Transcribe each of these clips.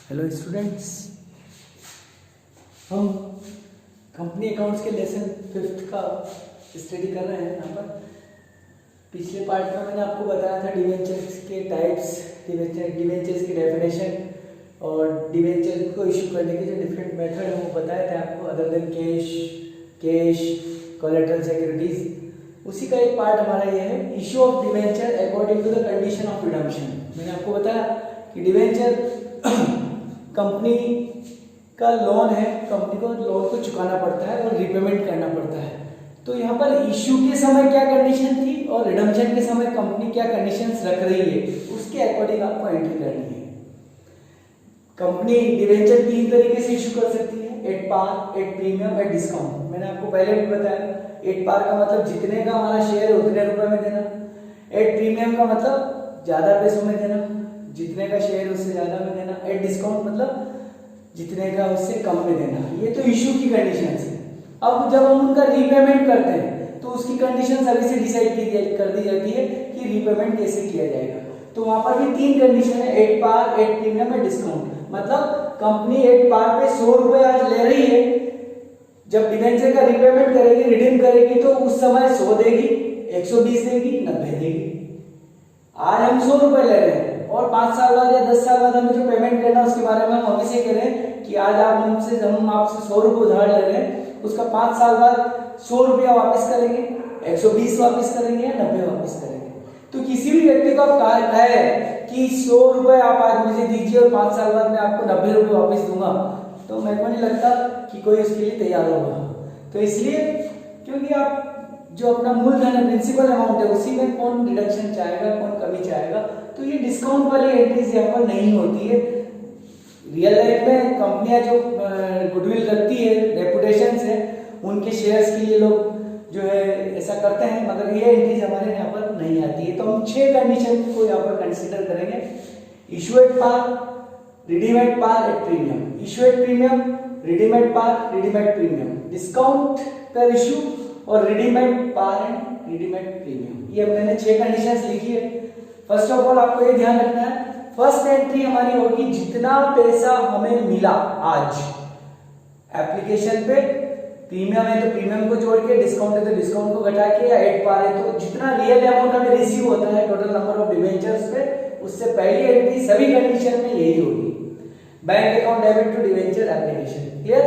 Hello students, हम company accounts के lesson 5th का स्टडी कर रहे हैं। यहाँ पर पिछले पार्ट में मैंने आपको बताया था डिवेंचर्स के टाइप्स, डिवेंचर्स की डेफिनेशन और डिवेंचर को इशू करने के जो डिफरेंट मेथड हैं वो बताए थे आपको, other than cash, collateral securities. उसी का एक पार्ट हमारा ये है, issue of debenture according to the condition of redemption. मैंने आपको बताया कि डिवेंचर कंपनी का लोन है, कंपनी को लोन को चुकाना पड़ता है और रिपेमेंट करना पड़ता है। तो यहाँ पर इश्यू के समय क्या कंडीशन थी और रिडम्पशन के समय कंपनी क्या कंडीशंस रख रही है, उसके अकॉर्डिंग आपको एंट्री करनी है। कंपनी डिवेंचर 3 तरीके से इशू कर सकती है, at par, at premium, at discount. मैंने आपको पहले भी बताया, एट पार का मतलब जितने का हमारा शेयर उतने रुपए में देना, एट प्रीमियम का मतलब ज्यादा पैसों में देना, जितने का शेयर उससे ज्यादा में देना, एट डिस्काउंट मतलब जितने का उससे कम में देना। ये तो इशू की कंडीशन है। अब जब हम उनका रीपेमेंट करते हैं तो उसकी कंडीशन अभी से डिसाइड कर दी जाती है कि रीपेमेंट कैसे किया जाएगा। तो वहां पर भी 3 कंडीशन है, at par, at premium, at discount. मतलब कंपनी एट पार पे 100 रुपए आज ले रही है, जब डिवेंचर का रीपेमेंट करेगी, रिडीम करेगी तो उस समय 100 देगी, 120 देगी, 90 देगी। आज हम 100 रुपए ले रहे हैं और 5 साल बाद या 10 साल बाद हमें जो पेमेंट करना है उसके बारे में हम अभी से कह रहे हैं कि आज हम आपसे 100 रुपए उधार ले रहे हैं, उसका 5 साल बाद 100 रुपया वापस करेंगे, 120 वापस करेंगे या 90 वापस करेंगे। तो किसी भी व्यक्ति को आप कहे कि 100 रुपए आप आज मुझे दीजिए और 5 साल बाद मैं आपको 90 रुपए वापस दूंगा, तो मेरे को नहीं लगता कि कोई उसके लिए तैयार होगा। तो इसलिए क्योंकि आप जो अपना मूलधन है, प्रिंसिपल अमाउंट है, उसी में कौन रिडक्शन चाहेगा, कौन कमी चाहेगा। तो ये डिस्काउंट वाली एंट्रीज यहाँ पर नहीं होती है। रियल लाइफ में कंपनियां जो गुडविल रखती है, रेपुटेशन है, उनके शेयर्स के लिए लोग जो है ऐसा करते हैं, मगर ये एंट्रीज हमारे यहाँ पर नहीं आती है। तो हम 6 कंडीशन को यहाँ पर कंसिडर करेंगे। Issue at par, redeem at par, at premium, issue at premium, redeem at par, redeem at premium, discount पर इशू और redeem at par and redeem at premium. ये मैंने 6 कंडीशंस लिखी है। फर्स्ट ऑफ ऑल आपको ये ध्यान रखना है, फर्स्ट एंट्री हमारी होगी जितना पैसा हमें मिला आज एप्लीकेशन पे। प्रीमियम है तो प्रीमियम को जोड़ के, डिस्काउंट है तो डिस्काउंट को घटा के, या एट पार है तो जितना रियल अमाउंट हमें रिसीव होता है टोटल नंबर ऑफ डिवेंचर्स पे, उससे पहली एंट्री सभी कंडीशन में यही होगी। Bank account debit to debenture application, clear.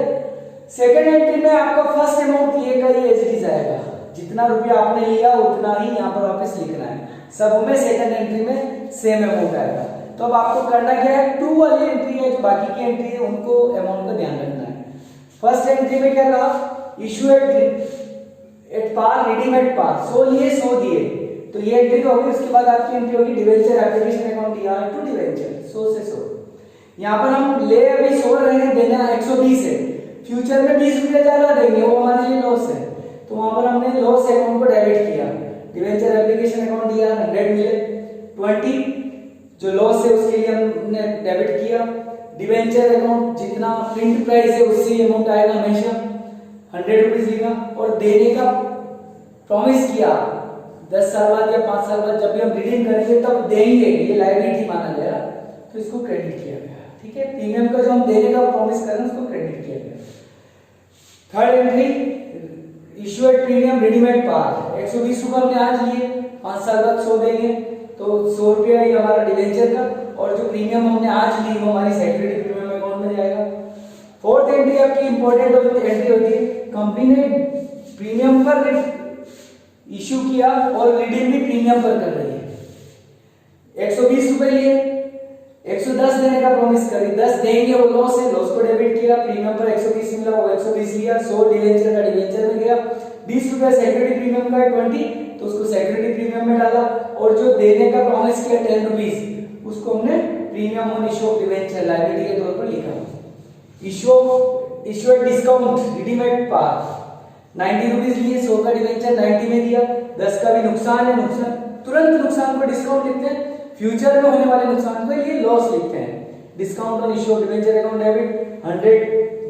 Second entry में आपका फर्स्ट अमाउंट ये का ये एज इट इज आएगा, जितना रुपया आपने लिया उतना ही यहाँ पर वापस लिखना है। सब में सेकंड एंट्री में सेम अमाउंट आएगा। तो अब आपको करना क्या है, 2 वाली एंट्री है, जो बाकी की एंट्री है उनको अमाउंट का ध्यान रखना है। फर्स्ट एंट्री में क्या कहा, issue at par, redeem at par, 100 लिए 100 दिए, तो ये एंट्री होगी। उसके बाद आपकी एंट्री होगी डिवेंचर एप्लीकेशन अकाउंट यहाँ टू डिवेंचर 100 से 100। यहाँ पर हम ले अभी 100 रहे हैं, देना 120 है, फ्यूचर में 20 रुपया ज्यादा देंगे, वो हमारे लिए लॉस है। तो वहां पर हमने लॉस अकाउंट को डेबिट किया, डिवेंचर एप्लीकेशन अकाउंट दिया 100 मिले, 20 जो लॉस है उसके लिए हमने डेबिट किया। डिवेंचर अकाउंट जितना प्रिंट प्राइस है उससे अमाउंट आएगा, हमेशा 100 रुपीज लिखा और देने का प्रॉमिस किया 10 साल बाद या 5 साल बाद जब भी हम रिडीम करेंगे तब देंगे, ये लायबिलिटी माना गया, तो इसको क्रेडिट किया गया। ठीक है, प्रीमियम का जो हम देने का प्रॉमिस कर रहे हैं उसको क्रेडिट किया गया। Third entry issue at premium, redeem at par, 120 रुपए हमने आज लिए, 5 साल बाद 100 देंगे, तो 100 रुपया ही हमारा डिवेंचर का, और जो प्रीमियम हमने आज ली वो हमारी सिक्योरिटी प्रीमियम अकाउंट में जाएगा। फोर्थ एंट्री आपकी इंपॉर्टेंट एंट्री होती है, कंपनी ने प्रीमियम पर इशू किया और रिडीम भी प्रीमियम पर कर रही है। 120 रुपए लिए, 110 देने का प्रॉमिस करी, 10 देंगे, वो लॉस है, लॉस को डेबिट किया, प्रीमियम पर 120 मिला, वो 120 लिया, 100 डिवेंचर का डिवेंचर में गया, 20 रुपए सिक्योरिटी प्रीमियम का 20, तो उसको सिक्योरिटी प्रीमियम में डाला, और जो देने का प्रॉमिस किया 10 रुपीज उसको हमने premium on issue of debenture liability के तौर पर लिखा। Issue at discount, redeem at par, 90 rupees लिए, 100 का डिवेंचर 90 में दिया, 10 का भी नुकसान है, नुकसान तुरंत नुकसान को डिस्काउंट लिखते हैं, फ्यूचर में होने वाले नुकसान को ये लॉस लिखते हैं। Discount on issue of debenture account debit 100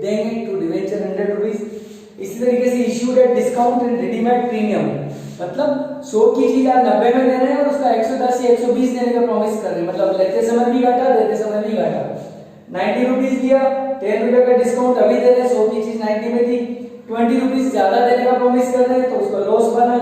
देंगे टू डिवेंचर 100 रुपीज। इसी तरीके से issued at discount and redeem at premium, मतलब 100 की चीज आज 90 में दे रहे हैं और उसका 110 या 120 देने का प्रॉमिस कर रहे हैं, मतलब लेते समय भी घाटा, देते समय भी घाटा। 90 रुपीज दिया, 10 रुपए का डिस्काउंट अभी दे रहे हैं, 100 की चीज 90 में थी, 20 रुपीज ज्यादा देने का प्रॉमिस कर रहे हैं तो उसका लॉस बना।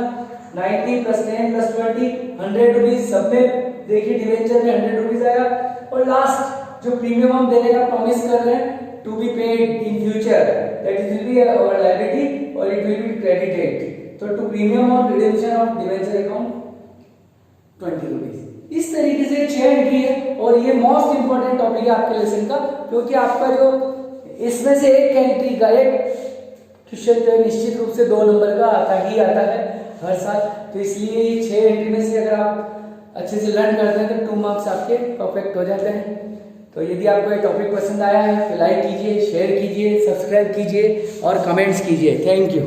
90 प्लस 10 प्लस 20 100 रुपीज सब में देखिए डिवेंचर में 100 रुपीज आया। और लास्ट जो प्रीमियम हम देने का प्रॉमिस कर रहे हैं to be paid in future that is will be our liability और इट विल बी क्रेडिटेड। तो to premium on redemption of debenture account 20 rupees. इस तरीके से 6 एंट्री है और ये मोस्ट इंपॉर्टेंट टॉपिक है आपके लेसन का, क्योंकि आपका जो इसमें से एक एंट्री का एक क्वेश्चन जो है निश्चित रूप से 2 नंबर का आता है हर साल। तो इसलिए ये 6 एंट्री में से अगर आप अच्छे से लर्न करते हैं तो 2 मार्क्स आपके परफेक्ट हो जाते हैं। तो यदि आपको ये टॉपिक पसंद आया है तो लाइक कीजिए, शेयर कीजिए, सब्सक्राइब कीजिए और कमेंट्स कीजिए। Thank you.